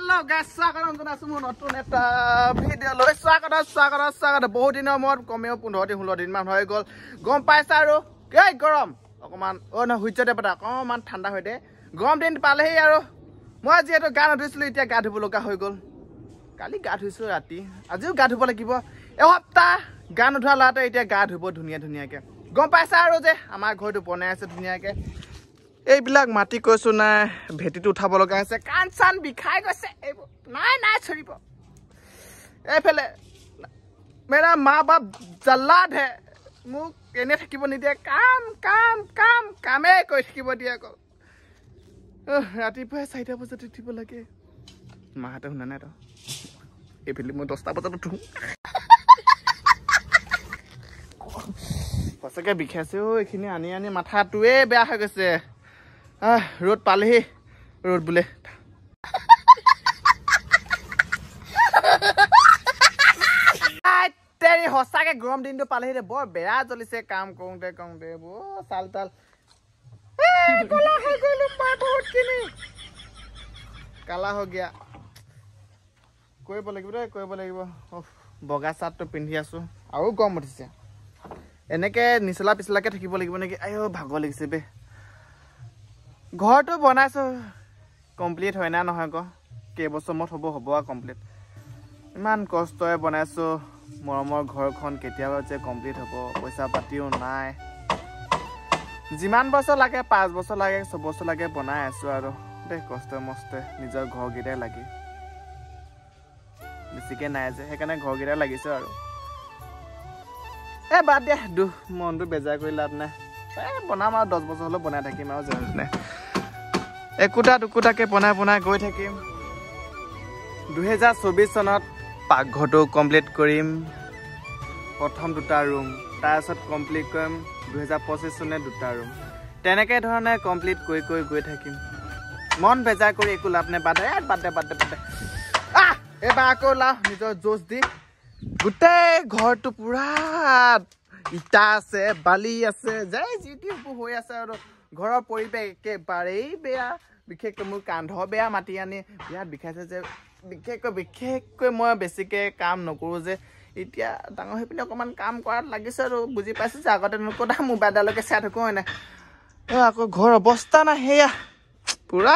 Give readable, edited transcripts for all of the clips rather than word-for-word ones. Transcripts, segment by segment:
Hello guys, স্বাগতম জনাইছো মোৰ নতুন এটা ভিডিও লৈ স্বাগতম বহুত দিনৰ মূৰত কমেও 15 দিন 16 দিন মান হৈ গল গম পাইছা আৰু এই গৰম অকমান ন হুইচতে পটা অকমান ঠাণ্ডা হৈ দে গৰম দিন পালেহি আৰু মই যেটো গা ধুইছিলো এতিয়া গা ধুব লগা হৈ গল কালি গা ধুইছো ৰাতি আজিও গা ধুব লাগিব এসপ্তাহ গা নধুৱা লাতে এতিয়া গা ধুব ধুনীয়াকে গম পাইছা আৰু যে আমাৰ ঘৰটো বনাই আছে ধুনীয়াকে এইবিলাক মাটি কৈছো না ভেটিটো উঠাব লগা আছে কান চান বিখাই গৈছে নাই ছৰিব এফালে মেৰা মা বাপ জল্লাদ হে মোক এনে থাকিব নিদিয়ে কামে কৰি থাকিব দিয়ে আকৌ ৰাতিপুৱা 4টা বজাত উঠিব লাগে মাহঁতে শুনা নাই তো এইফালে মই 10টা বজাত উঠো সঁচাকে বিষাইছে এইখিনি আনি মাথাটোৱে বেয়া হৈ গৈছে रोड पालेही रोड बोले तेरी हसा के गरम दिन तो पालेही रे बर बेया चलिसे काम करते बो साल ताल काला हो गलो पा बहुत किनी काला हो गया কৰিব লাগিব বগা চাট তো পিন্ধি আছো আৰু গম উঠিছে এনেকে নিচলা পিছলাকে থাকিব লাগিব নেকি আয়ো ভাগ লাগিছে বে ঘৰটো বনাইছো কমপ্লিট হয় না নহয় ক কেবছৰ মত হ'ব কমপ্লিট ইমান কষ্টৰে বনাইছো মৰমৰ ঘৰখন কেতিয়াবা যে কমপ্লিট হ'ব পইচা পাতিও নাই যিমান বছৰ লাগে 5 বছৰ লাগে 6 বছৰ লাগে বনাই আছো আৰু দে কষ্ট মস্তে নিজৰ ঘৰ গিটাই লাগি বেছিকে নাই যে সেইকাৰণে ঘৰ গিটাই লাগিছে আৰু বাদ দে মনটো বেজাৰ কৰি লাভ নাই বনাম আৰু 10 বছৰ হলে বনাই থাকিম আৰু জানে একুটা দুকুটাকে বনাই গৈ থাকিম 2024 চনত পাকঘৰটো কমপ্লিট কৰিম প্ৰথম দুটা ৰুম তাৰপিছত কমপ্লিট কৰিম 2025 চনে দুটা ৰুম তেনেকে ধৰণে কমপ্লিট কৰি গৈ থাকিম মন বেজাৰ কৰি একো লাভ নাই বাদ দে এবাৰ আকৌ লা নিজৰ জোশ দি গোটেই ঘৰটো পুৰা ইটা আছে বালি আছে যাই জিটি হৈ আছে আৰু ঘৰৰ পৰিৱেশ একেবাৰেই বেয়া বিশেষকৈ মোৰ কান্ধ বেয়া মাটি আনি বিয়াত বিষাইছে যে বিশেষকৈ মই বেছিকে কাম নকৰো যে এতিয়া ডাঙৰ হৈ পিনে অকমান কাম কৰাত লাগিছে আৰু বুজি পাইছে যে আগতে নকটা মোবাইললৈকে চাই থাকো হয় না আকৌ ঘৰ অৱস্থা নাই সেয়া পুৰা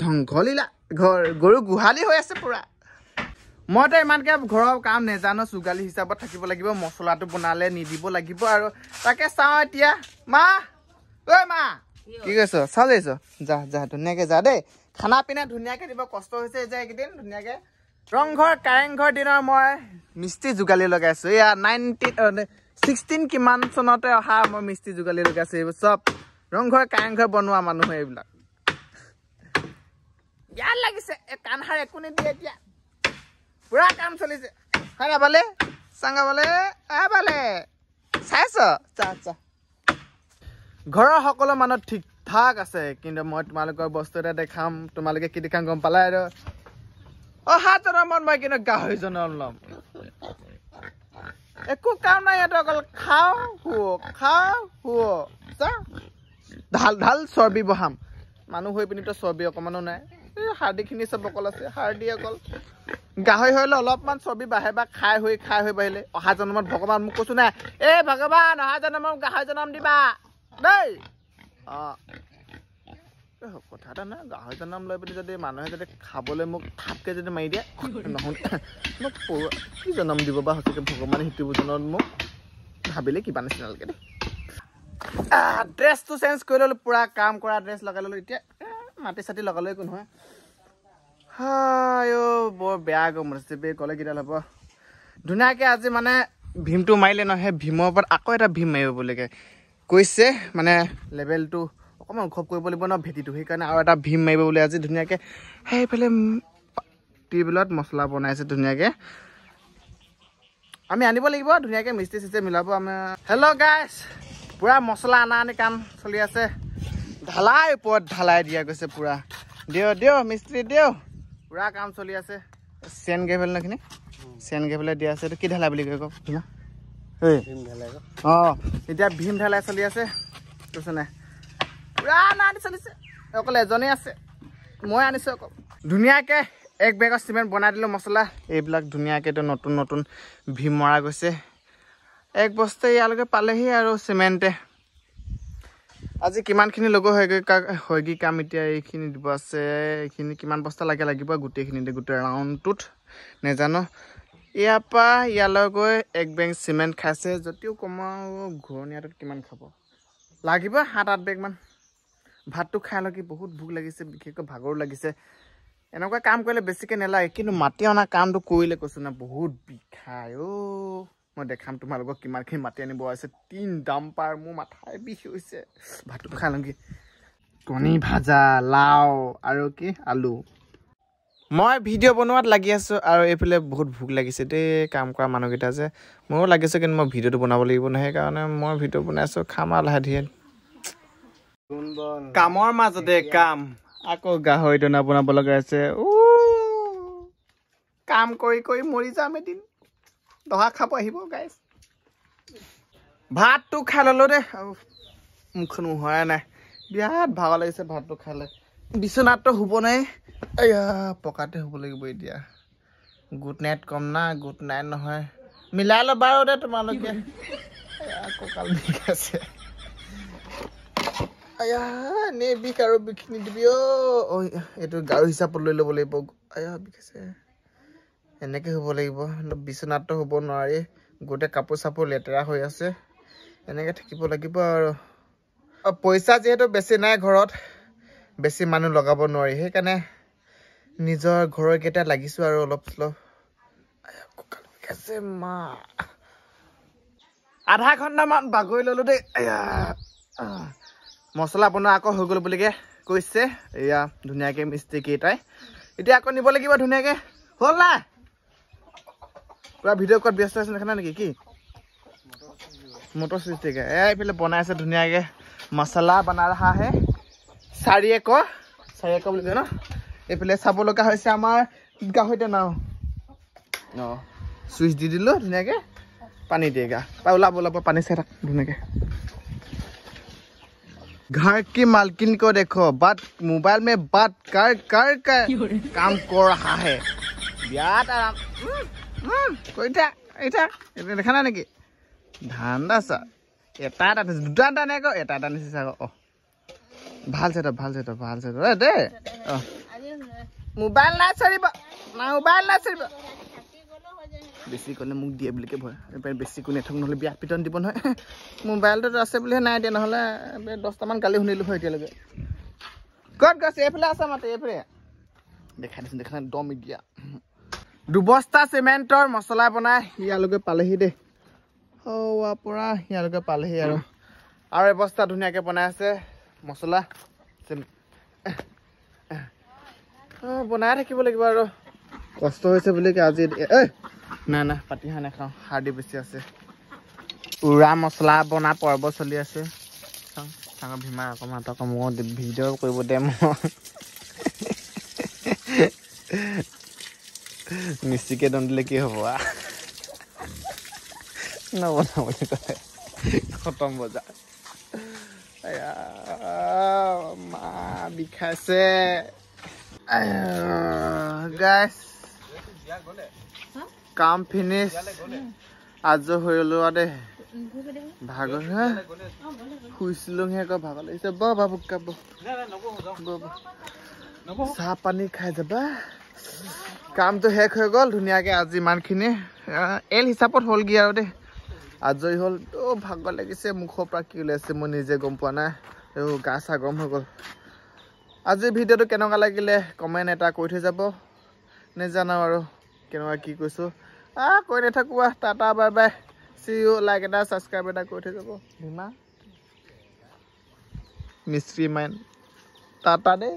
ধ্বংসলীলা ঘৰ গৰু গোহালি হৈ আছে পুৰা মইতো ইমানকে ঘৰৰ কাম নেজানো চুগালি হিচাপত থাকিব লাগিব মছলাটো বনালে নিদিব লাগিব আৰু তাকে চাওঁ এতিয়া মা ঐ মা কি কৈছ চাও যাইছ যা ধুনীয়াকে যা দেই খানা পিনা ধুনীয়াকে দিব কষ্ট হৈছে যে এইকেইদিন ধুনীয়াকে ৰংঘৰ কাৰেংঘৰ দিনৰ মই মিস্ত্ৰী যোগালি লগাইছো এয়া 16 কিমান চনতে অহা মই মিস্ত্ৰী যোগালি লগাইছো এইবোৰ চব ৰংঘৰ কাৰেংঘৰ বনোৱা মানুহ এইবিলাক ইয়াৰ লাগিছে কাণহাৰ একো নিদিয়ে এতিয়া পুৰা কাম চলিছে হয় না বালে চাঙ্গা বালে চাইছ চা ঘৰৰ সকলো মানুহ ঠিক ঠাক আছে কিন্তু মই তোমালোকৰ বস্তু এটা দেখাম তোমালোকে কি দেখাম গম পালা আৰু অহা জনমত মই কিন্তু গাহৰি জনম লম একো কাম নাই ইয়াত অকল খাও হুও ঢাল চৰ্বি বহাম মানুহ হৈ পিনি তো চৰ্বি অকমানো নাই হাৰ্দিখিনি চব অকল আছে হাৰ্দি অকল গাহৰি হলে অলপমান চৰ্বি বাঢ়ে বা খাই হৈ বাঢ়িলে অহা জনমত ভগৱান মোক কৈছো নাই ভগৱান অহা জনমত গাহৰি জনম দিবা দেই কথা এটা নাই গাহৰি জনম লৈ পিনি যদি মানুহে যদি খাবলৈ মোক থাপকে যদি মাৰি দিয়ে মোক কি জনম দিব বা সঁচাকে ভগৱানে সিটো জনত মোক ভাবিলে কিবা নিচিনা লাগে দেই ড্ৰেছটো চেঞ্জ কৰি ললো পুৰা কাম কৰা ড্ৰেছ লগাই ললো এতিয়া মাটি চাটি লগালৈ একো নহয় বৰ বেয়া গম উঠিছে বে কলে কিডাল হ'ব ধুনীয়াকে আজি মানে ভীমটো মাৰিলে নহয় ভীমৰ ওপৰত আকৌ এটা ভীম মাৰিব বুলিকে কৈছে মানে লেভেলটো অকমান উৎসৱ কৰিব লাগিব ন ভেটিটো সেইকাৰণে আৰু এটা ভীম মাৰিব বুলি আজি ধুনীয়াকে সেইফালে টিউবৱেলত মছলা বনাইছে ধুনীয়াকে আমি আনিব লাগিব ধুনীয়াকে মিস্ত্ৰী চিস্ত্ৰী মিলাব আমি হেল্ল' গাইছ পুৰা মছলা আনি কাম চলি আছে ঢালাই ওপৰত ঢালাই দিয়া গৈছে পুৰা দিও মিস্ত্ৰী দিও পুৰা কাম চলি আছে চেন গেভেল নখিনি চেন গেভেলে দিয়া আছে কি ঢালাই বুলি কয় ভীমা এতিয়া ভীম ঢালাই চলি আছে কৈছে নাই পুৰা আনি চলিছে অকল এজনেই আছে মই আনিছো অকল ধুনীয়াকে এক বেগৰ চিমেণ্ট বনাই দিলোঁ মছলা এইবিলাক ধুনীয়াকৈ নতুন নতুন ভীম মৰা গৈছে এক বস্তা ইয়ালৈকে পালেহি আৰু চিমেণ্টে আজি কিমানখিনি লগো হয়গৈ কাম এতিয়া এইখিনি দিব আছে এইখিনি কিমান বস্তা লাগিব গোটেইখিনিতে গোটেই ৰাউণ্ডটোত নেজানো ইয়াৰ পৰা ইয়ালৈকে এক বেগ চিমেণ্ট খাইছে যদিও কমাও ঘূৰণীয়াটোত কিমান খাব লাগিব 7-8 বেগমান ভাতটো খাই লকি বহুত ভোক লাগিছে বিশেষকৈ ভাগৰো লাগিছে এনেকুৱা কাম কৰিলে বেছিকৈ নেলাগে কিন্তু মাটি অনা কামটো কৰিলে কৈছোঁ না বহুত বিষায় মই দেখাম তোমালোকক কিমানখিনি মাটি আনিব আছে 3 ডাম্পাৰ মোৰ মাথাই বিষ হৈছে ভাতটো খাই লওঁ কি কণী ভাজা লাও আৰু কি আলু মই ভিডিঅ' বনোৱাত লাগি আছোঁ আৰু এইফালে বহুত ভোক লাগিছে দেই কাম কৰা মানুহকেইটা যে মোৰো লাগিছে কিন্তু মই ভিডিঅ'টো বনাব লাগিব নহয় সেইকাৰণে মই ভিডিঅ' বনাইছোঁ খাম আৰু লাহে ধীৰে কামৰ মাজতে কাম আকৌ গাহৰি দানা বনাব লগা আছে কাম কৰি কৰি মৰি যাম এদিন দহা খাব আহিব গাইছ ভাতটো খাই ল'লোঁ দেই মুখখন হোৱাই নাই বিৰাট ভাগৰ লাগিছে ভাতটো খালে বিচনাততো শুব নাই এয়া পকাতে শুব লাগিব এতিয়া গুড নাইট কম না গুড নাইট নহয় মিলাই ল বাৰু দে তোমালোকে কঁকাল বিষ আছে আয়া নে বিষ আৰু বিখিনি দিবি এইটো গাৰু হিচাপত লৈ ল'ব লাগিব আয়া বিষ আছে এনেকৈ শুব লাগিব বিচনাততো শুব নোৱাৰি গোটেই কাপোৰ চাপোৰ লেতেৰা হৈ আছে এনেকৈ থাকিব লাগিব আৰু পইচা যিহেতু বেছি নাই ঘৰত বেছি মানুহ লগাব নোৱাৰি সেইকাৰণে নিজৰ ঘৰৰকেইটা লাগিছোঁ আৰু অলপ চলপ কঁকাল বিষ আছে মা আধা ঘণ্টামান বাগৰি ল'লোঁ দেই মছলা বনোৱা আকৌ হৈ গ'ল বুলিকে কৈছে এয়া ধুনীয়াকৈ মিস্ত্ৰী কেইটাই এতিয়া আকৌ নিব লাগিব ধুনীয়াকৈ হ'ল না পুৰা ভিডিঅ' ক'ত ব্যস্ত আছে দেখা নেকি কি মটৰ চুইচটিকে এইফালে বনাই আছে ধুনীয়াকৈ মছলা বনা ৰহা হে 4 একৰ বুলি কয় ন এইফালে চাব লগা হৈছে আমাৰ গাহৰি দানা চুইচ দি দিলোঁ ধুনীয়াকৈ পানী দিয়ে গা ওলাব পানী চাই থাক ধুনীয়াকৈ घर की मालकिन को देखो बात मोबाइल में बात कर कर कर काम कर रहा है बियात आराम দেখা নাই নেকি ধান্দা চা এটা দুটা নাই আকৌ এটা নিচিছে আকৌ ভাল চেট দে মোবাইল নাই চলিব বেছি ক'লে মোক দিয়ে বুলিকে ভয় বেছি কোনে থক নহ'লে বিয়া পিটন দিব নহয় মোবাইলটোত আছে বুলিহে নাই দিয়া নহ'লে 10টামান গালি শুনিলোঁ হয় এতিয়ালৈকে ক'ত গৈছে এইফালে আছে মাতে এইফালে দেখাই দিছোঁ দেখা নাই দম দিয়া 2 বস্তা চিমেণ্টৰ মছলা বনাই ইয়ালৈকে পালেহি দেই পৰা ইয়ালৈকে পালেহি আৰু এবস্তা ধুনীয়াকৈ বনাই আছে মছলা বনাই থাকিব লাগিব আৰু কষ্ট হৈছে বুলি আজি না পাতিহা নাখাওঁ হাৰ্ডি বেছি আছে উৰা মছলা বনা পৰ্ব চলি আছে চাওঁ ভীমা অকণমান মই ভিডিঅ' কৰিব দে মই মিষ্টিকে দম দিলে কি হ'ব নবনাওঁ বুলি ক'লে খতম বজাৰ মা বিষাইছে গাইছ কাম ফিনিছ আজৰি হৈ ৰ'লো আৰু দেই ভাগৰ শুইছিলোঁহে আকৌ ভাগৰ লাগিছে বাবু চাহ পানী খাই যাবা কামটো শেষ হৈ গ'ল ধুনীয়াকৈ আজি ইমানখিনি এল হিচাপত হ'লগৈ আৰু দেই আজৰি হ'ল ভাগৰ লাগিছে মুখৰ পৰা কি ওলাইছে মই নিজে গম পোৱা নাই গা চা গৰম হৈ গ'ল আজি ভিডিঅ'টো কেনেকুৱা লাগিলে কমেণ্ট এটা কৰি থৈ যাব নেজানো আৰু কেনেকুৱা কি কৈছোঁ কৈ নাথাকোঁ tata bye bye see you like এটা ছাবস্ক্ৰাইব এটা কৰি থৈ যাব ভীমা মিস্ত্ৰী মাইন টাটা দেই